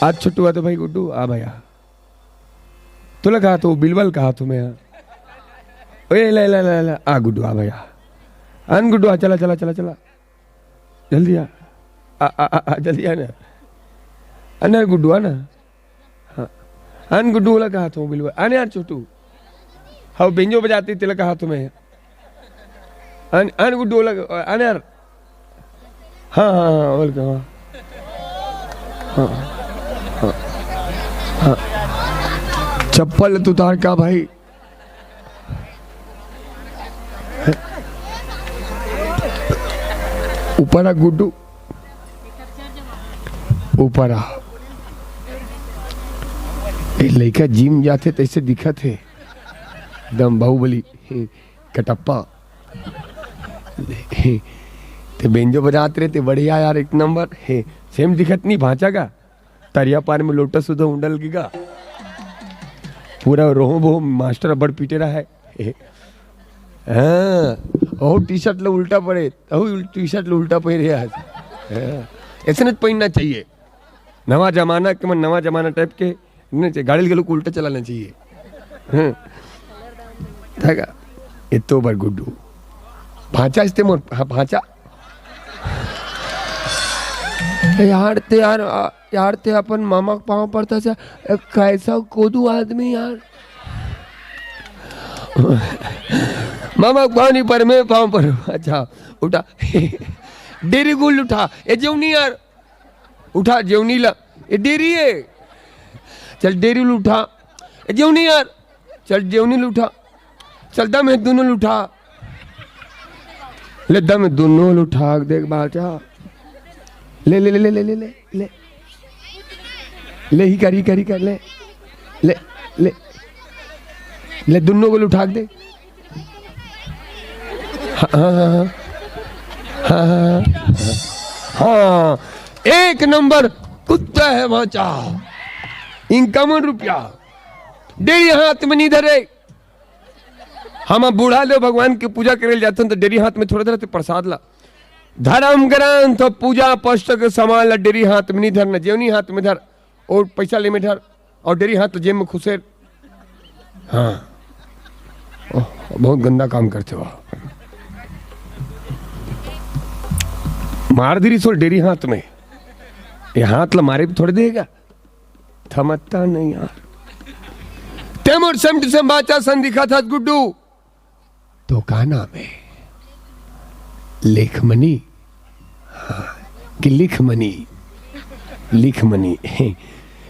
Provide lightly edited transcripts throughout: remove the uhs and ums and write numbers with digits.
आज छुट्टू तो भाई गुड्डू आ भैया तुला कहा तो बिलवल कहा तुम्हें ओए ला ला ला ला आ गुड्डू आ भैया आन गुड्डू आ चला चला चला चला जल्दी आ जल्दी आ ना अन्ना गुड्डू आ ना हाँ आन गुड्डू वाला कहा तो बिलवल आने यार छोटू हाँ बेंजो बजाती तिलक कहा तुम्हें आन गुड्डू वाला आने यार हाँ हाँ हाँ वेलकम हाँ हाँ हाँ चप्पल तो तार का भाई ऊपर आ गुड्डू ऊपर आ लड़का जिम जाते तैसे दिखा थे एकदम बाहुबली कटप्पा ते बेंजो बजाते रहते बढ़िया यार एक नंबर है सेम दिखत नहीं भांचा का तरिया पार में लोटस उधर उंडल गिगा पूरा रोहो बोहो मास्टर बड़ पीटे रहा है हाँ टी शर्ट लो उल्टा पड़े टी शर्ट लो उल्टा पहरे आज ऐसे नहीं पहनना चाहिए नवा जमाना के मन नवा जमाना टाइप के नहीं चाहिए गाड़ी के लोग उल्टा चलाना चाहिए था ये तो बार गुड्डू भांचा इस्ते मोर हाँ भांचा यार ते अपन मामा पाँव पड़ता से कैसा कोदू आदमी यार मामा पाँव नहीं पर मैं पाँव पर अच्छा उठा डेरी गुल उठा ये जेवनी यार उठा जेवनी ला ये डेरी है चल डेरी उठा ये जेवनी यार चल जेवनी उठा चल दम है दोनों उठा ले दम दोनों उठा देख बाचा ले ले ले ले ले ले ले ले ले ही कर ले ले ले ले दोनों को उठा दे हाँ हाँ हाँ हाँ एक नंबर कुत्ता है भाचा इनकम रुपया डेरी हाथ में नहीं धरे हम बूढ़ा लो भगवान की पूजा करे जाते तो डेरी हाथ में थोड़ा धरते प्रसाद ला धर्म ग्रंथ पूजा पुस्तक सामान ला डेरी हाथ में नहीं धरना जेवनी हाथ में धर और पैसा ले में धर और डेरी हाथ तो जेब में खुशेर हाँ बहुत गंदा काम करते हो मार दी सोल डेरी हाथ में ये हाथ ला मारे भी थोड़े देगा थमता नहीं यार तेमोर सेमट से बाचा सन दिखा था गुड्डू तो का नाम है लेखमनी हाँ कि लिखमनी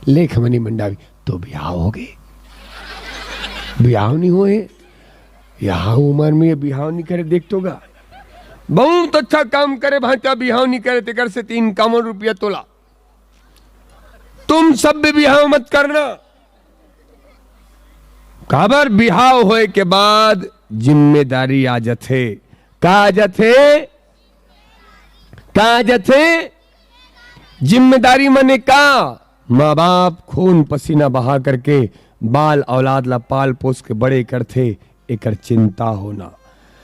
लेखमनी मंडावी तो ब्याह हो गए ब्याह नहीं हुए यहाँ उम्र में ब्याह नहीं करे देख तो गा बहुत अच्छा काम करे भांचा ब्याह नहीं करे तेकर से 3 रुपया तोला तुम सब भी ब्याह मत करना काबर ब्याह होए के बाद जिम्मेदारी आ जथे का जथे जिम्मेदारी मने का माँ बाप खून पसीना बहा करके बाल औलाद ला पाल पोस के बड़े करते एकर चिंता होना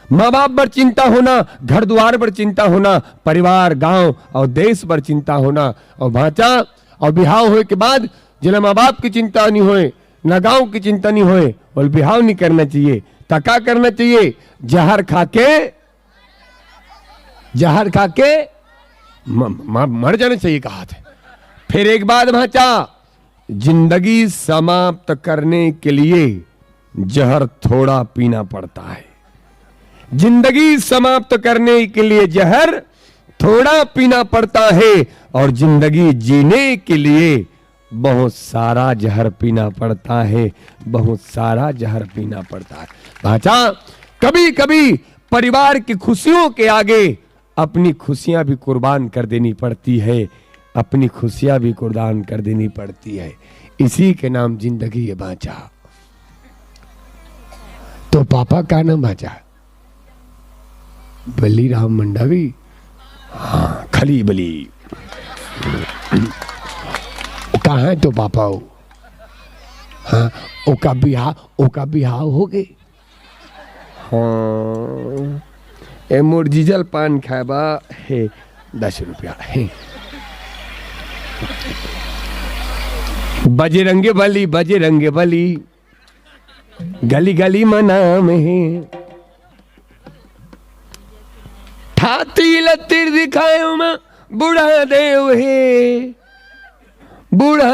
माँ बाप पर चिंता होना घर द्वार पर चिंता होना परिवार गांव और देश पर चिंता होना और भांचा और बिहाव होए के बाद जिला माँ बाप की चिंता नहीं होए ना गांव की चिंता नहीं होए और बिहाव नहीं करना चाहिए तका करना चाहिए जहर खा के मर जाना चाहिए कहा था फिर एक बात भांचा जिंदगी समाप्त करने के लिए जहर थोड़ा पीना पड़ता है जिंदगी समाप्त करने के लिए जहर थोड़ा पीना पड़ता है और जिंदगी जीने के लिए बहुत सारा जहर पीना पड़ता है बहुत सारा जहर पीना पड़ता है भाचा कभी कभी परिवार की खुशियों के आगे अपनी खुशियां भी कुर्बान कर देनी पड़ती है अपनी खुशियां भी कुर्बान कर देनी पड़ती है इसी के नाम जिंदगी है भाचा तो पापा का नाम भाचा बलीराम मंडावी हाँ खली बली कहाँ है तो पापा हो हाँ ओका बिहाव हो गए हाँ ए मोर जीजल पान खाबा है 10 रुपया है बजरंग बली गली गली मनाम है, ठाती लत्तिर दिखायो में बूढ़ा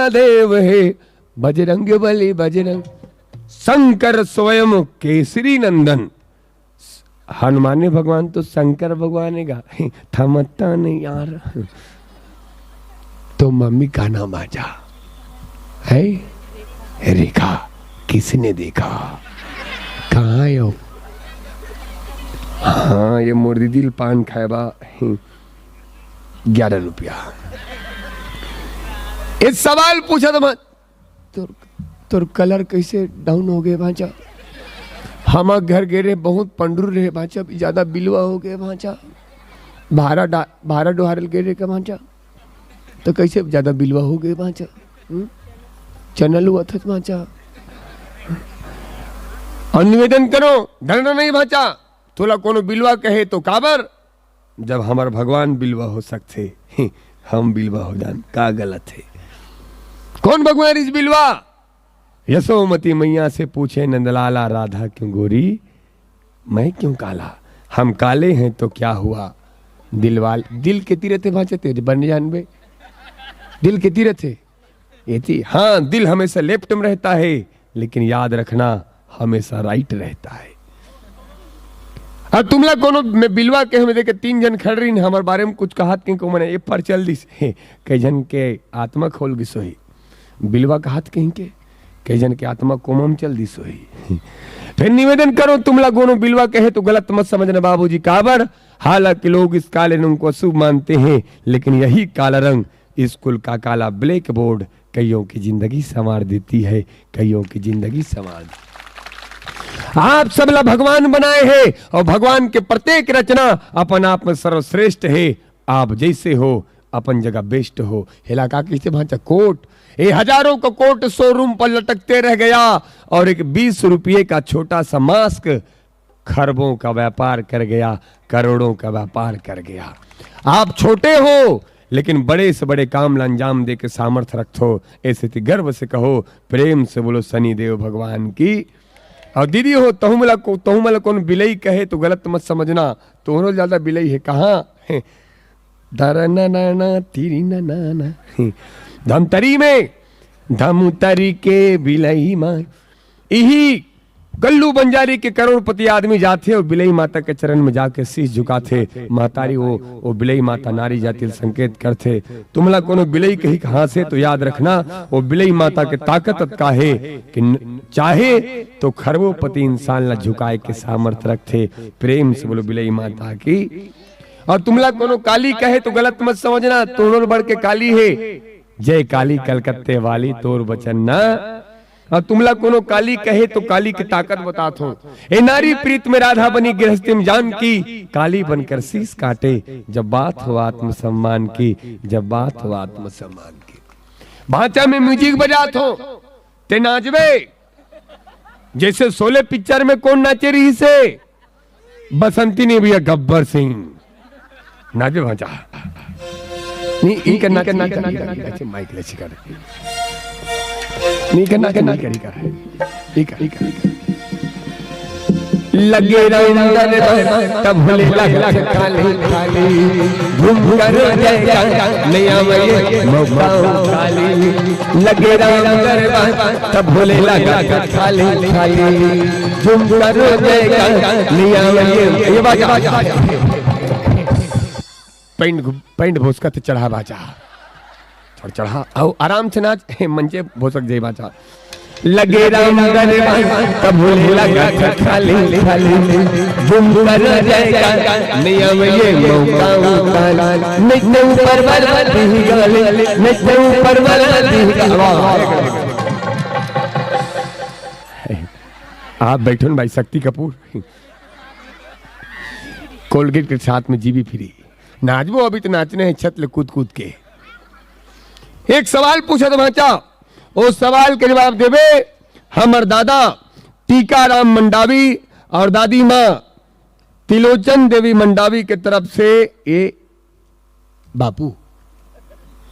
देव है, बजरंग बली बजरंग। शंकर स्वयं केसरी नंदन, हनुमान भगवान तो शंकर भगवान का थमता नहीं यार। तो मम्मी का नाम आजा है रेखा, किसने देखा, कहाँ है? हाँ ये मुर्दी दिल पान खाएबा 11 रुपया। एक सवाल पूछा था तुर कलर कैसे डाउन हो गए भांचा, हम घर गे रहे बहुत पंडुर रहे भांचा, ज्यादा बिलवा हो गए भांचा, भारा डोहारल गे रहे का भांचा, तो कैसे ज्यादा बिलवा हो गए भांचा, चैनल हुआ था भांचा। और निवेदन करो डरना नहीं भांचा, तोला कोनो बिलवा कहे तो काबर, जब हमार भगवान बिलवा हो सकते हम बिलवा हो जान का गलत है। कौन भगवान इस बिलवा? यशोमती मैया से पूछे नंदलाला राधा क्यों गोरी, मैं क्यों काला, हम काले हैं तो क्या हुआ, दिल के तीरे थे भांचे तेरे बन जानबे, दिल के तीरे थे ये थी। हाँ दिल हमेशा लेफ्ट में रहता है, लेकिन याद रखना हमेशा राइट रहता है। अब तुमला कोनो में बिलवा के हमें देखे 3 जन खड़ रही हमारे बारे में कुछ कहा को मैंने ये पर चल दी से कई जन के आत्मा खोल गी सोही, बिलवा कहा कहीं के कई जन के आत्मा कोमम चल दी सोही। फिर निवेदन करो तुमला कोनो बिलवा कहे तो गलत मत समझना बाबूजी, काबर हालांकि लोग इस काले रंग को अशुभ मानते हैं, लेकिन यही काला रंग स्कूल का काला ब्लैक बोर्ड कईयों की जिंदगी संवार देती है, कईयों की जिंदगी संवार। आप सब ला भगवान बनाए हैं और भगवान के प्रत्येक रचना अपन आप में सर्वश्रेष्ठ है। आप जैसे हो अपन जगह बेस्ट हो। इलाका किसे भांचा कोट, ये हजारों का कोट शोरूम पर लटकते रह गया और एक 20 रुपये का छोटा सा मास्क खरबों का व्यापार कर गया, करोड़ों का व्यापार कर गया। आप छोटे हो लेकिन बड़े से बड़े काम अंजाम दे के सामर्थ्य रखो, ऐसे गर्व से कहो, प्रेम से बोलो शनिदेव भगवान की। और दीदी हो तहुमला कौन बिलई कहे तो गलत मत समझना, तो ज्यादा बिलई है कहाँ है, धमतरी में धमतरी के बिलई माँ, यही गल्लू बंजारी के करोड़पति आदमी जाते और बिलई माता के चरण में जाके शीश झुकाते। महतारी वो बिलई माता नारी जाति संकेत करते। तुमला कोनो बिलई कही कहां से तो याद रखना वो बिलई माता के ताकत का है कि चाहे तो खरबोपति इंसान ला झुकाए के सामर्थ्य रखते। प्रेम से बोलो बिलई माता की। और तुमला कोनो काली कहे तो गलत मत समझना, तोड़ बढ़ के काली है, जय काली कलकत्ते वाली तोर बचन ना। और तुमला कोनो काली कहे तो काली की ताकत बतात हो। ए नारी प्रीत में राधा बनी गृहस्थी में जान की, काली बनकर शीश काटे जब बात हो आत्मसम्मान की, जब बात हो आत्मसम्मान की। भांचा में म्यूजिक बजात हो ते नाचबे, जैसे शोले पिक्चर में कौन नाचे रही से, बसंती ने भैया गब्बर सिंह नाचे भांचा नहीं ई करना माइक ले कर नहीं करना करी कर लगे तब भोले लगा खाली खाली घूम कर जाएगा नया मौका खाली लगे तब भोले लगा खाली खाली घूम कर जाएगा नया ये बाजा पेंट भोसका ते चढ़ा बाजा और चढ़ा आओ आराम से नाच मंचे भोसक जय बाचा लगे राम तब भोले लगा खाली खाली घूम कर जाएगा नियम ये मौका उताला नहीं ऊपर वाली गाली नहीं ऊपर वाली आप बैठो भाई शक्ति कपूर कोलगेट के साथ में जीबी फ्री नाचबो अभी तो नाचने हैं छत कूद कूद के। एक सवाल पूछा तो भांचा, उस सवाल के जवाब देवे हमर दादा टीकाराम मंडावी और दादी माँ तिलोचन देवी मंडावी के तरफ से ये बापू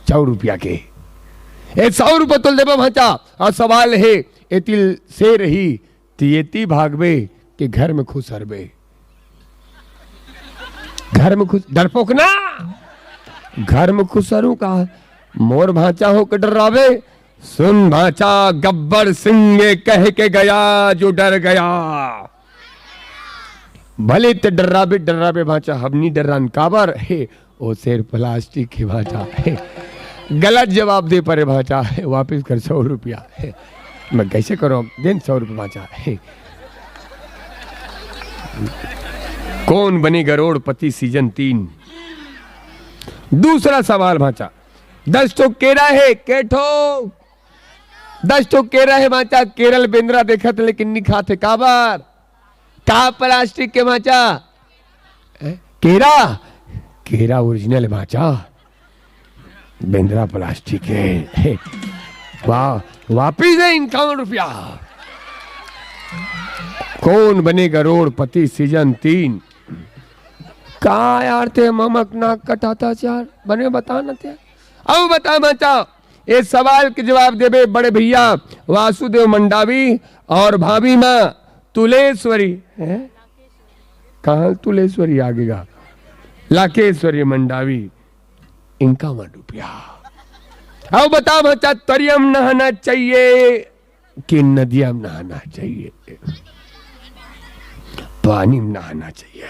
100 रुपया के ए 100 रुपये तुल देबा भाचा। और सवाल है एतिल से रही तियेती भागबे कि घर में खुश हरबे। घर में खुश डरपोक ना, घर में खुश हरू का मोर भाचा हो के डरावे। सुन भाचा गब्बर सिंह कह के गया जो डर गया। भले ते डरावे डरावे भाचा हमनी डरान काबर है ओ शेर प्लास्टिक के भाचा है। गलत जवाब दे परे भाचा है वापिस कर 100 रुपया है। मैं कैसे करूं दिन 100 रुपये भाचा है। कौन बने करोड़पति सीजन 3। दूसरा सवाल भाचा 10 ठो केरा है केठो 10 ठो केरा है भाचा। केरल बेंद्रा देखत लेकिन नहीं खाते काबर का प्लास्टिक के भाचा। केरा केरा ओरिजिनल भाचा बेंद्रा प्लास्टिक है। वाह वापिस है 51 रुपया। कौन बने करोड़पति सीजन 3। का यार थे ममक नाक कटाता यार बने बता न थे। अब बता बचा इस सवाल के जवाब देवे बड़े भैया वासुदेव मंडावी और भाभी माँ तुलेश्वरी है। कहाँ तुलेश्वरी आगेगा लाकेश्वरी मंडावी 51 रुपया। अब बता बच्चा तरियम नहाना चाहिए कि नदिया में नहाना चाहिए। पानी में नहाना चाहिए।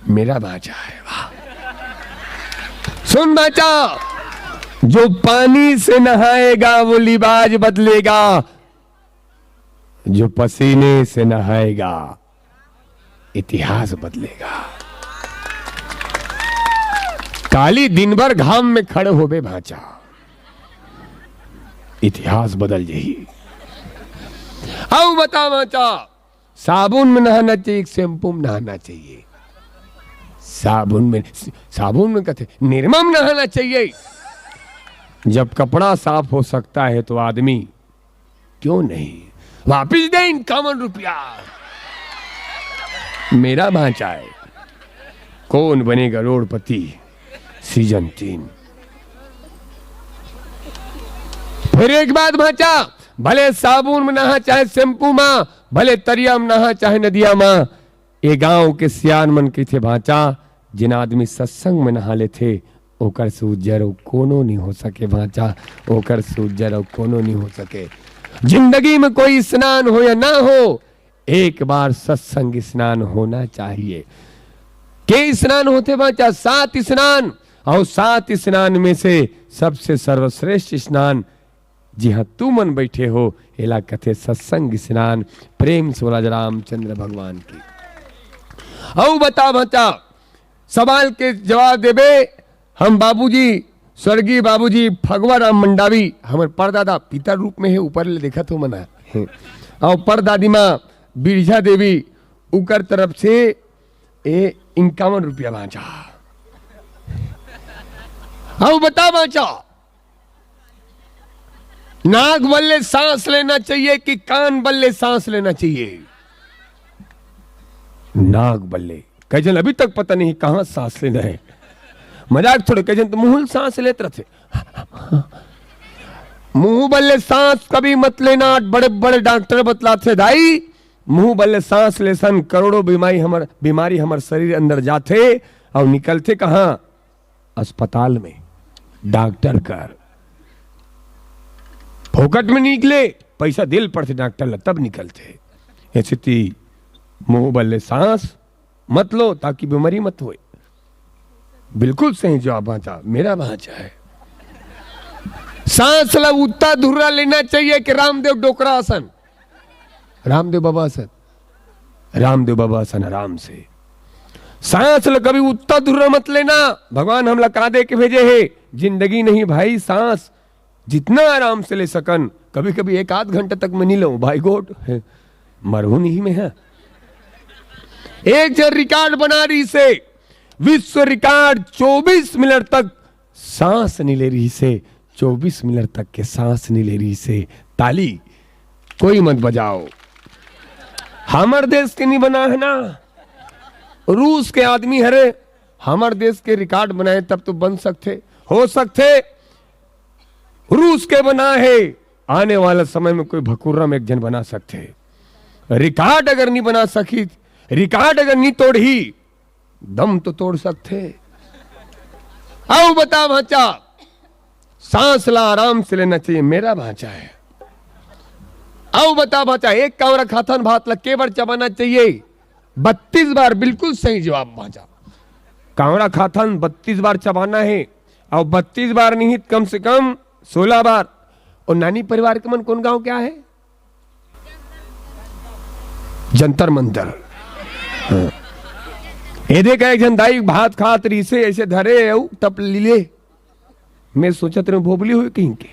मेरा बाचा है वाह। सुन बाचा जो पानी से नहाएगा वो लिबाज बदलेगा। जो पसीने से नहाएगा इतिहास बदलेगा। काली दिन भर घाम में खड़े हो बे भाचा इतिहास बदल जाही। अब बता भाचा साबुन में नहाना चाहिए शैम्पू में नहाना चाहिए। साबुन में कहते निरमा में नहाना चाहिए। जब कपड़ा साफ हो सकता है तो आदमी क्यों नहीं। वापिस दे 51 रुपया। मेरा भांचा है कौन बनेगा करोड़पति सीजन 3। फिर एक बात भांचा भले साबुन में नहा चाहे शैम्पू में भले तरिया में नहा चाहे नदिया में। ये गांव के सियान मन के थे भांचा जिन आदमी सत्संग में नहा ले थे ओकर से उज्जर कोनो नहीं हो सके भांचा। ओकर से उज्जर कोनो नहीं हो सके। जिंदगी में कोई स्नान हो या ना हो एक बार सत्संग स्नान होना चाहिए। के स्नान होते भांचा 7 स्नान। और 7 स्नान में से सबसे सर्वश्रेष्ठ स्नान जी हाँ तू मन बैठे हो एला कथे सत्संग स्नान प्रेम सोलज रामचंद्र भगवान की। औ बता बता सवाल के जवाब देबे हम बाबूजी स्वर्गीय बाबूजी फगवा राम मंडावी हमारे परदादा पिता रूप में है ऊपर ले देखा तो मना और परदादी माँ बिरजा देवी उकर तरफ से 51 रुपया बांचा। अब बता बांचा नाक बल्ले सांस लेना चाहिए कि कान बल्ले सांस लेना चाहिए। नाक बल्ले कैजन अभी तक पता नहीं कहां सांस लेना है। मजाक थोड़े कैजन तो मुंह सांस लेते रहते। मुंह बल्ले सांस कभी मत लेना। बड़े बड़े डॉक्टर बतलाते दाई मुंह बल्ले सांस ले सन करोड़ों बीमारी हमारे शरीर अंदर जाते और निकलते कहां अस्पताल में। डॉक्टर कर फोकट में निकले पैसा दिल पड़ते डॉक्टर तब निकलते। ऐसे मुंह बल्ले सांस मत लो ताकि बीमारी मत होए। बिल्कुल सही जवाब भांचा मेरा भांचा है। सांस ला उतना धुर्रा लेना चाहिए कि रामदेव डोकरा आसन रामदेव बाबा आसन रामदेव बाबा आसन आराम से। सांस ला कभी उतना धुर्रा मत लेना। भगवान हम ला कहा दे के भेजे है जिंदगी नहीं भाई सांस जितना आराम से ले सकन। कभी कभी 1-8 घंटे तक मैं नहीं लो भाई गोट मरहू नहीं में है। एक जन रिकॉर्ड बना रही से विश्व रिकॉर्ड 24 मिनट तक सांस नहीं ले रही से 24 मिनट तक के सांस नहीं ले रही से। ताली कोई मत बजाओ। हमार देश के नहीं बना है ना रूस के आदमी हरे हमार देश के रिकॉर्ड बनाए तब तो बन सकते हो सकते रूस के बना है, आने वाला समय में कोई भकुर्रम एक जन बना सकते। रिकॉर्ड अगर नहीं बना सकी, रिकॉर्ड अगर नहीं तोड़ी, दम तो तोड़ सकते। आओ बता भांचा, सांस ला आराम से लेना चाहिए, मेरा भांचा है। आओ बता भांचा, एक कावरा खाथन भात लग के बार चबाना चाहिए? 32 बार, बिल्कुल सही जवाब भांचा। कावरा खाथन 32 बार चबाना है, और 32 बार नहीं कम से कम 16 बार। और नानी परिवार के मन कौन गांव क्या है? जंतर मंतर। ये देखा एक दाई भात खात रही से ऐसे धरे टप लीले। मैं सोचा तेरे भोबली हुई कहीं के,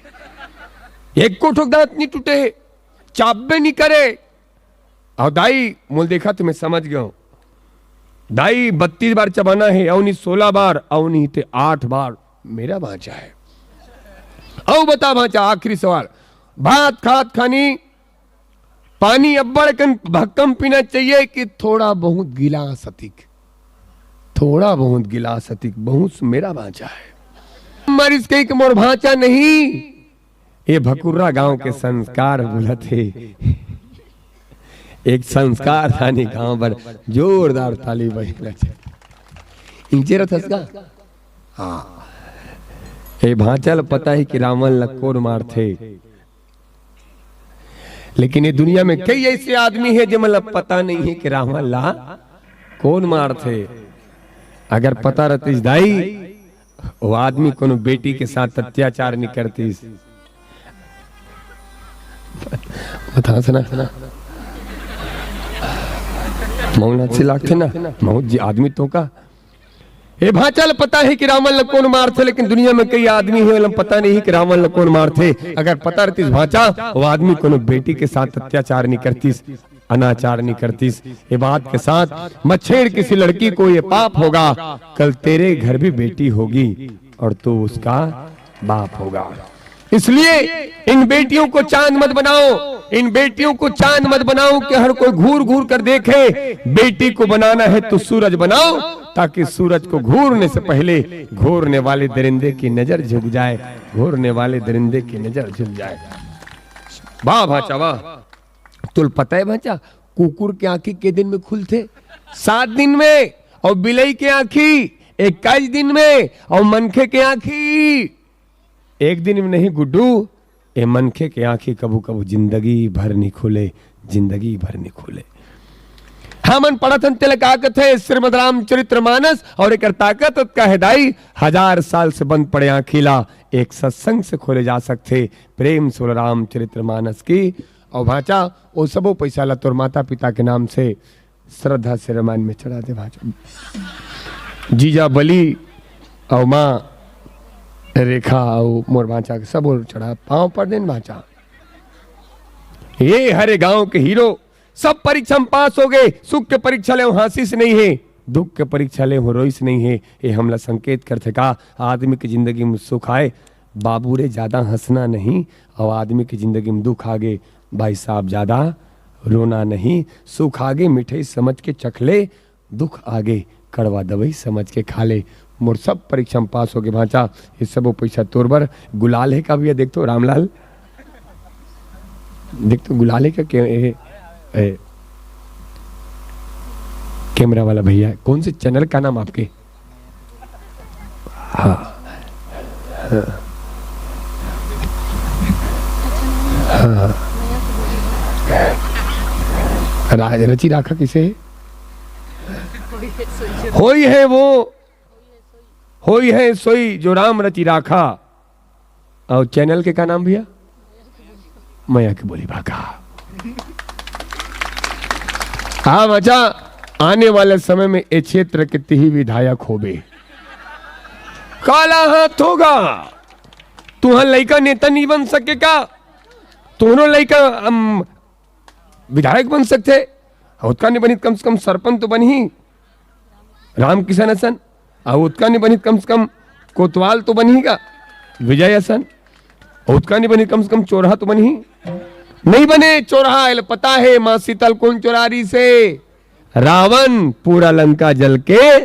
एक को ठोक दांत नहीं टूटे, चाबे नहीं करे। और दाई मोल देखा तो मैं समझ गया हूं, दाई 32 बार चबाना है, और नहीं 16 बार, और नहीं थे 8 बार। मेरा भांचा है। औ बता भांचा, आखिरी सवाल, भात खात खानी पानी अब्बड़ भक्कम पीना चाहिए कि थोड़ा बहुत गिलास अतिक? थोड़ा बहुत गिलास अतिक, बहुत मेरा भांचा है। मरीज कहीं मोर भांचा नहीं, ये भकुर्रा गांव के संस्कार बोला थे। एक संस्कार थाने गांव पर जोरदार ताली बजना चाहिए। इंचे रथसगा हाँ, ये भांचल पता है कि रावण लक्कोर मार थे, लेकिन ये दुनिया में कई ऐसे आदमी है जो मतलब पता नहीं है कि रावण ला कौन मार थे। अगर पता रहती दाई, वो आदमी कोनो बेटी के साथ अत्याचार नहीं करती। बता सुना मौना से लागते ना मौत जी आदमी तो का। ए भांचल पता है कि रावण कौन मार थे, लेकिन दुनिया में कई आदमी है पता नहीं कि रावण कौन मार थे। अगर पता रहती भांचा, वो आदमी कोनो बेटी के साथ अत्याचार नहीं करती, अनाचार नहीं करती। ये बात के साथ मच्छेड़ किसी लड़की को ये पाप होगा, कल तेरे घर भी बेटी होगी और तू उसका बाप होगा। इसलिए इन बेटियों को चांद मत बनाओ, इन बेटियों को चांद मत बनाओ कि हर कोई घूर घूर कर देखे। बेटी को बनाना है तो सूरज बनाओ, ताकि सूरज को घूरने से पहले घूरने वाले दरिंदे की नजर झुक जाए, घूरने वाले दरिंदे की नजर झुक जाए। वाह भाचा वाह। तुल पता है भाचा, कुकुर की आंखी के दिन में खुलते? 7 दिन में। और बिलई के आंखी 21 दिन में। और मनखे के आंखी एक दिन में नहीं गुड्डू, ये मनखे के आंखी कबू कबू जिंदगी भर नहीं खुले, जिंदगी भर नहीं खुले। हमन पढ़त तिलक आकत है श्रीमद रामचरितमानस, और एक ताकत का हिदाई 1000 साल से बंद पड़े आंखीला एक सत्संग से खोले जा सकते। प्रेम सोल रामचरितमानस की। और भाचा वो सबो पैसा ला तोर माता पिता के नाम से श्रद्धा से रामायण में चढ़ा दे भाचा। जीजा बली और माँ रेखा और मोर भाचा के सब चढ़ा पांव पर देन भाचा। ये हरे गांव के हीरो सब परीक्षा में पास हो गए। सुख के परीक्षा ले हंसी से नहीं है, दुख के परीक्षा ले रोई से नहीं है। ये हमला संकेत करते का आदमी की जिंदगी में सुख आए बाबू रे ज्यादा हंसना नहीं, और आदमी की जिंदगी में दुख आगे भाई साहब ज्यादा रोना नहीं। सुख आगे मिठाई समझ के चख ले, दुख आगे कड़वा दवाई समझ के खा ले। मोर सब परीक्षा में पास हो गए भाचा। ये सब पैसा तोर बर गुलाल है का भी है, देख तो रामलाल, देख तो गुलाल है का कैमरा वाला भैया। कौन से चैनल का नाम आपके? हाँ हाँ राज रची राखा किसे होई है? वो होई है सोई जो राम रची राखा। और चैनल के का नाम भैया? मैया की बोली भाखा। हाँ बच्चा, आने वाले समय में ये क्षेत्र के ही विधायक होबे। काला हाथ होगा, तुहर लड़का नेता नहीं बन सकेगा, दोनों लड़का विधायक बन सकते। उसका नहीं बनी कम से कम सरपंच तो बनी राम किशन हसन, और उसका नहीं बनी कम से कम कोतवाल तो बनीगा विजय हसन, और उसका नहीं बनी कम से कम चौराहा तो बनी नहीं बने। चौराहा पता है मां शीतल कौन चौरारी से? रावण पूरा लंका जल के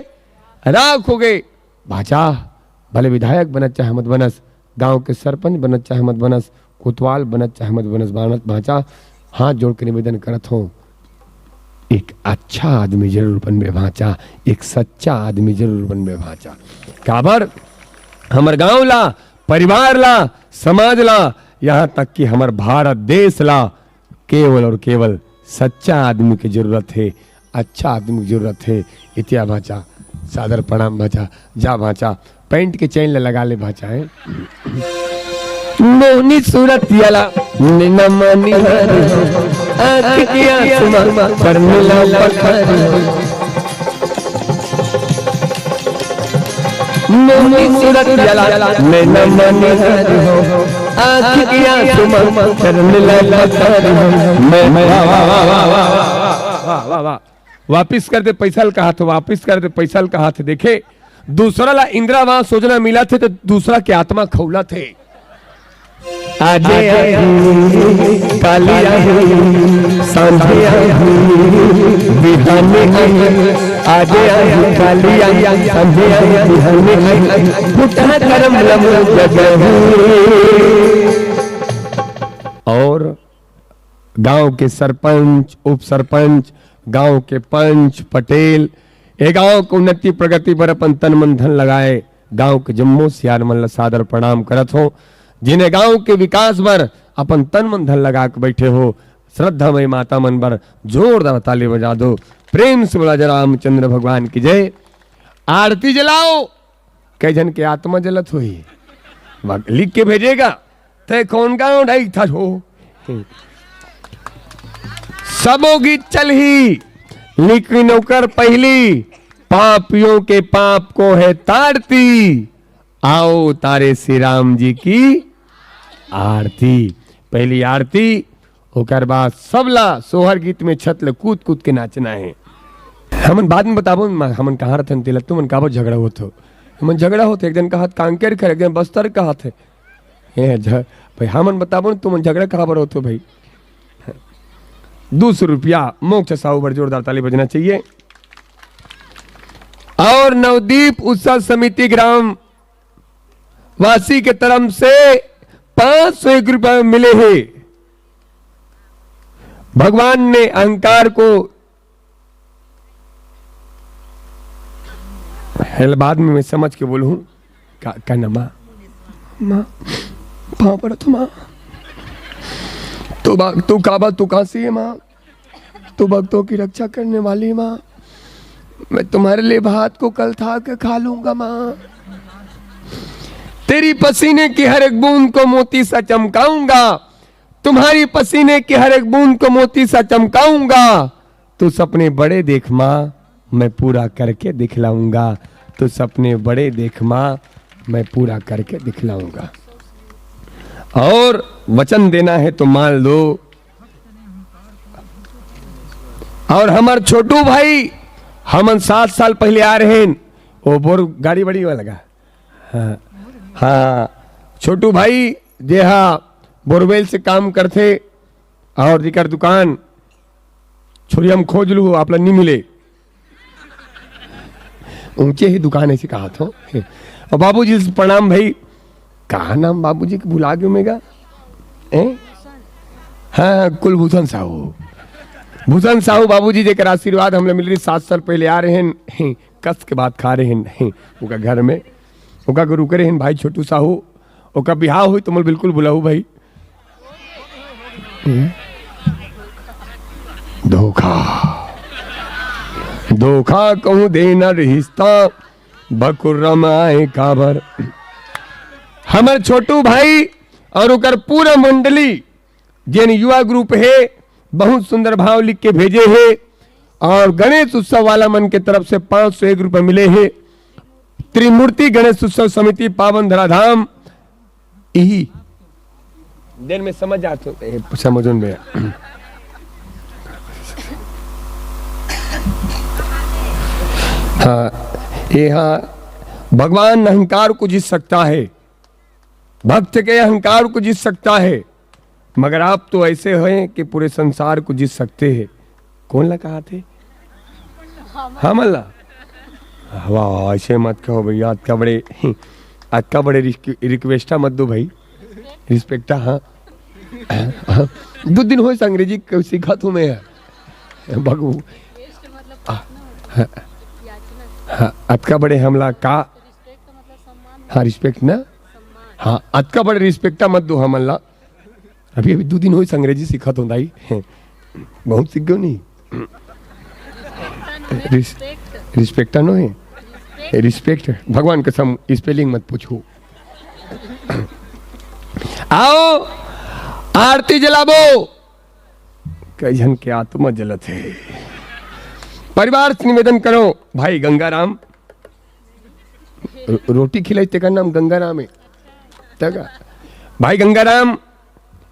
राख हो गए। भाचा भले विधायक बनत चाहे मत बनस, गांव के सरपंच बनत चाहे मत बनस, कोतवाल बनत चाहे मत बनस, बानत भाचा हाथ जोड़ के निवेदन करत हो, एक अच्छा आदमी जरूर बनबे भाचा, एक सच्चा आदमी जरूर बनबे भाचा। काबर हमर गांव ला, परिवार ला, समाज ला, यहाँ तक कि हमार भारत देश ला केवल और केवल सच्चा आदमी की जरूरत है, अच्छा आदमी की जरूरत है। इतिया भाचा सादर प्रणाम भाचा। जा भाचा पैंट के चैन लगा ले भाचा है। मोहनी सूरत याला नमनी हर आँख की आसमां पर मिला पत्थर, मोहनी सूरत याला नमनी हर आँख की आसमां पर मिला पत्थर। मैं वाह वापिस कर दे पैसा का हाथ, वापिस कर दे पैसा का हाथ। देखे दूसरा ला इंदिरा वहां सोचना मिला थे तो दूसरा के आत्मा खौला थे। आजे काली सांझे बिहाने आजे काली सांझे बिहाने फुटा करम लम जगह। और गांव के सरपंच, उप सरपंच, गांव के पंच, पटेल, ए गांव को उन्नति प्रगति पर अपन तन मन धन लगाए। गांव के जम्मो सियार मन सादर प्रणाम करत हो, जिन्हें गांव के विकास पर अपन तन मन धन लगा के बैठे हो। श्रद्धामय माता मन पर जोरदार ताली बजा दो, प्रेम से बोला जय रामचंद्र भगवान की जय। आरती जलाओ। कई जन के आत्मा जलत हुई, लिख के भेजेगा ते कौन गाँव ढाई था हो। सबो गीत चल ही लेकिन नौकर पहली, पापियों के पाप को है तारती, आओ तारे श्री राम जी की आरती। पहली आरती, ओकर बाद सबला सोहर गीत में छतल कूद कूद के नाचना है। हमन बाद में बताबो हमन कहाँ रहते तिलक तुमन काबो झगड़ा होत हो, हमन झगड़ा होते एक दिन का हाथ कांकेर कर, एक दिन बस्तर का हाथ है भाई। हमन बताबो तुमन झगड़ा कहाँ पर होते भाई। 200 रुपया मोक्ष साहू पर जोरदार ताली बजना चाहिए। और नवदीप उत्सव समिति ग्राम वासी के तरफ से 501 रुपये मिले हैं। भगवान ने अहंकार को बाद में मैं समझ के बोलूं का ना माँ पाँव पर तो माँ तू काबा तू काशी है माँ, तू भक्तों की रक्षा करने वाली माँ, मैं तुम्हारे लिए भात को कल था के खा लूंगा माँ। तेरी पसीने की हर एक बूंद को मोती सा चमकाऊंगा, तुम्हारी पसीने की हर एक बूंद को मोती सा चमकाऊंगा। तू सपने बड़े देख माँ, मैं पूरा करके दिखलाऊंगा। तू सपने बड़े देख माँ, मैं पूरा करके दिखलाऊंगा। और वचन देना है तो मान लो। और हमार छोटू भाई हमन 7 साल पहले आ रहे हैं, वो बोर गाड़ी बड़ी वाला लगा। हाँ छोटू भाई जे बोरवेल से काम करते और दिकर दुकान छोरी हम खोज लू आप नहीं मिले, ऊंचे ही दुकान ऐसे कहा था। और बाबूजी से प्रणाम भाई। कहा नाम बाबूजी के भुला गए मेगा? हाँ कुलभूषण साहू, भूषण साहू बाबूजी जेकर आशीर्वाद हमने मिल रही। 7 साल पहले आ रहे हैं, कस के बाद खा रहे हैं उनका घर में, उनका रुके रहे हैं भाई छोटू साहू। उनका बिहाव हुई तो मैं बिल्कुल बुलाऊ भाई। धोखा धोखा कहूँ देना रिश्ता, बकुर्रम आए काबर। हमारे छोटू भाई और उकर पूरा मंडली जिन युवा ग्रुप है बहुत सुंदर भाव लिख के भेजे हैं। और गणेश उत्सव वाला मन के तरफ से 501 रुपए मिले हैं। त्रिमूर्ति गणेश उत्सव समिति पावन धराधाम यही दिन में समझ आते समझ में। हाँ भगवान अहंकार को जीत सकता है, भक्त के अहंकार को जीत सकता है, मगर आप तो ऐसे हैं कि पूरे संसार को जीत सकते हैं। कौन ला कहा थे? हम अल्लाह। वाह ऐसे मत कहो भैया, का बड़े आज का बड़े रिक्वेस्टा मत दो भाई, रिस्पेक्टा। हाँ हाँ, 2 दिन हो अंग्रेजी सीखा तू मैं बगू। हाँ आज का बड़े हमला का, हाँ रिस्पेक्ट ना, हाँ आज का बड़े रिस्पेक्टा मत दो हमला। अभी 2 दिन हो अंग्रेजी सीखा तो दाई, बहुत सीख गयो नहीं। रिस्पेक्टा नो है, रिस्पेक्ट भगवान कसम स्पेलिंग मत पूछो। आओ आरती जलाबो, कई जन के आत्मा जलत है। परिवार से निवेदन करो, भाई गंगाराम रोटी खिलाई तेका नाम गंगाराम है तेगा। भाई गंगाराम,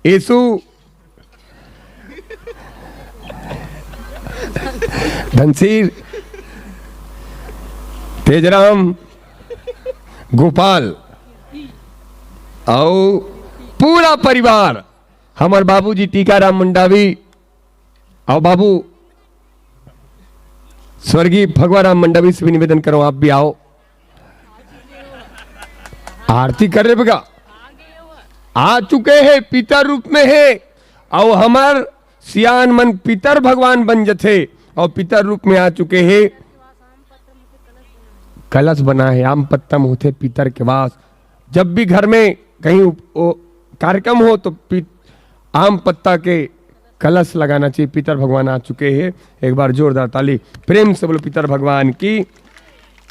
येसु, धनसीर, तेजराम, गोपाल और पूरा परिवार, हमारे बाबूजी टीकाराम मंडावी और बाबू स्वर्गीय भगवाराम मंडावी से भी निवेदन करो आप भी आओ, आरती कर रहे बगा। आ चुके हैं पितर रूप में है, और हमार सियान मन पितर भगवान बन जथे और पितर रूप में आ चुके हैं। कलश बना है, आम पत्तम होते पितर के वास। जब भी घर में कहीं कार्यक्रम हो तो आम पत्ता के कलश लगाना चाहिए। पितर भगवान आ चुके हैं, एक बार जोरदार ताली प्रेम से बोलो पितर भगवान की।